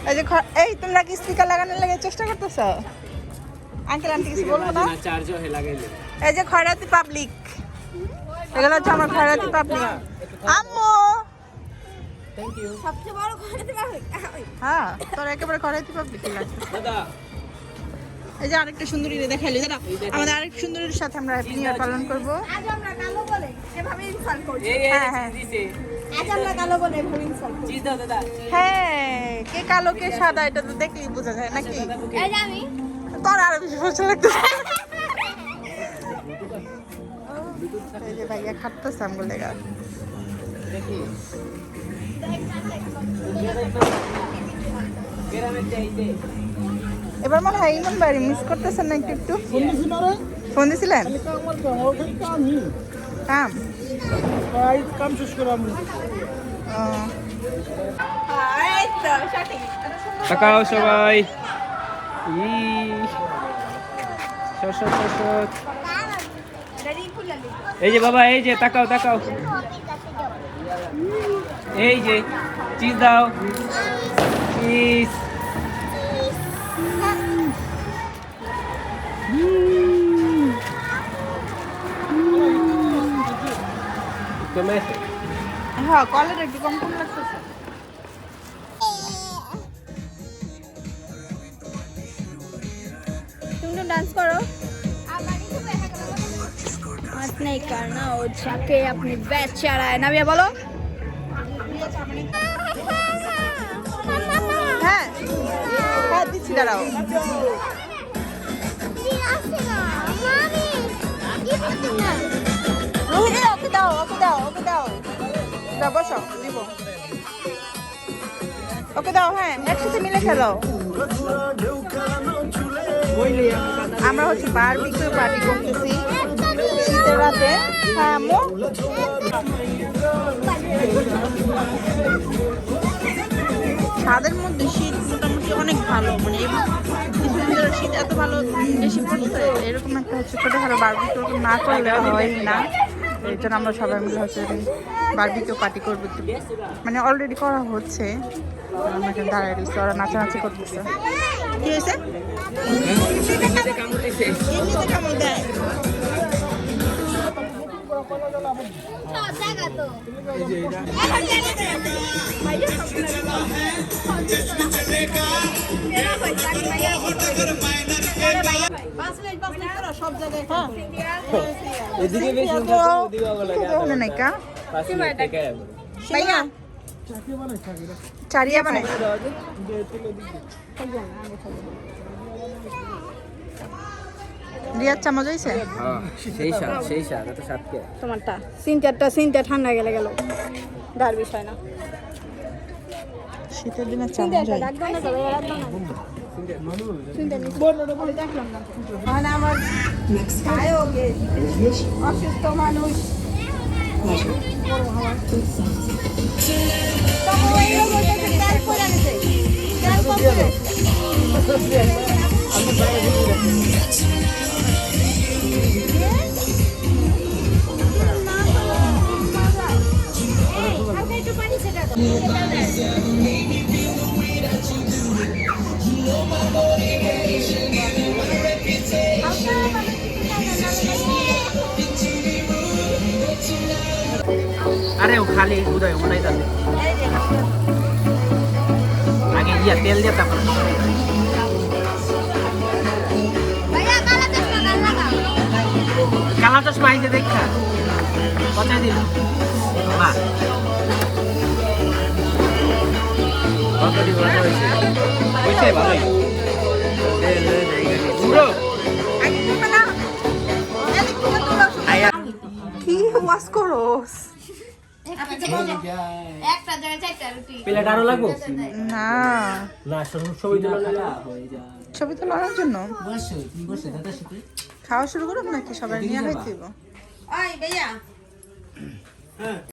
এই যে এই তোমরা কি স্পিকার লাগানোর লাগে চেষ্টা করতেছ? আঙ্কেল আন্টি কিছু বলবো না? এই যে খয়রাতি পাবলিক, এগুলো হচ্ছে আমার খয়রাতি পাবলিক। আম্মু সবচেয়ে বড় খয়রাতি পাবলিক। হ্যাঁ, তোর একেবারে খয়রাতি পাবলিক লাগছে। এই যে আরেকটা সুন্দরী দেখাইলি, দাদা আমাদের আরেকটা সুন্দরীর সাথে আমরা হ্যাপি নিউ ইয়ার পালন করবো। আজ আমরা কালো বলে এভাবে ইনসাল্ট করব। হ্যাঁ হ্যাঁ, আজ আমরা কালো বলে এভাবে ইনসাল্ট করব। জি দাদা, হ্যাঁ, কে কালো কে সাদা এটা তো দেখলেই বোঝা যায় নাকি? এই যে আমি তোর আরো বেশি পছন্দ লাগতেছে। এই যে ভাইয়া খাটতেছে আমগুলো লেগা। দেখি এবার মনে হয় ইমন বাড়ি মিস করতেছেন না একটু একটু? ফোন দিয়েছিলেন? কাম শেষ করে আমি তাকাও সবাই। এই যে বাবা, এই যে তাকাও তাকাও, এই যে চিজ দাও, চিজ। হ্যাঁ, কলের একটু কম কম লাগতেছে। তুমি ডান্স করো। नहीं करना हो जाके अपनी बेचारा है नामिया बोलो। हाँ हाँ दिच्छी दाঁড়াও। ওকে দাও ওকে দাও ওকে দাও, দাও বসো দিব ওকে দাও। হ্যাঁ একসাথে মিলে খেলো। আমরা হচ্ছে বারবিকিউ পার্টি করতেছি শীতের রাতে। হ্যাঁ আম্মু, ছাদের মধ্যে শীত মোটামুটি অনেক ভালো, মানে কিছুদিন শীত এত ভালো বেশি পড়ছে, এরকম একটা হচ্ছে ছোটোখাটো বারবিকিউ না করলে হয় না। এই জন্য আমরা সবাই মিলে হচ্ছে বারবিকিউ পার্টি করবো, মানে অলরেডি করা হচ্ছে। আমরা এখানে দাঁড়ায় রয়েছি, ওরা নাচানাচি করতেছে। কি হয়েছে? চারিয়া বানাই রিয়ার চামচ হয়েছে। তোমারটা সিনটা ঠান্ডা গেলে গেল, ডার বিষয় না। শীতের দিনে চামচ আমার অসুস্থ মানুষ अरे वो खाली उदय उदय था आगे ये तेल देता पर काला चश्मा आई देखा पचा दिन वाह कैसे भाई ब्रो কি ওয়াশ করোস? প্লেট আরো লাগবো না না ছবি তোলার জন্য খাওয়া শুরু করুন নাকি? সবাই নিয়ে হয়েছিল।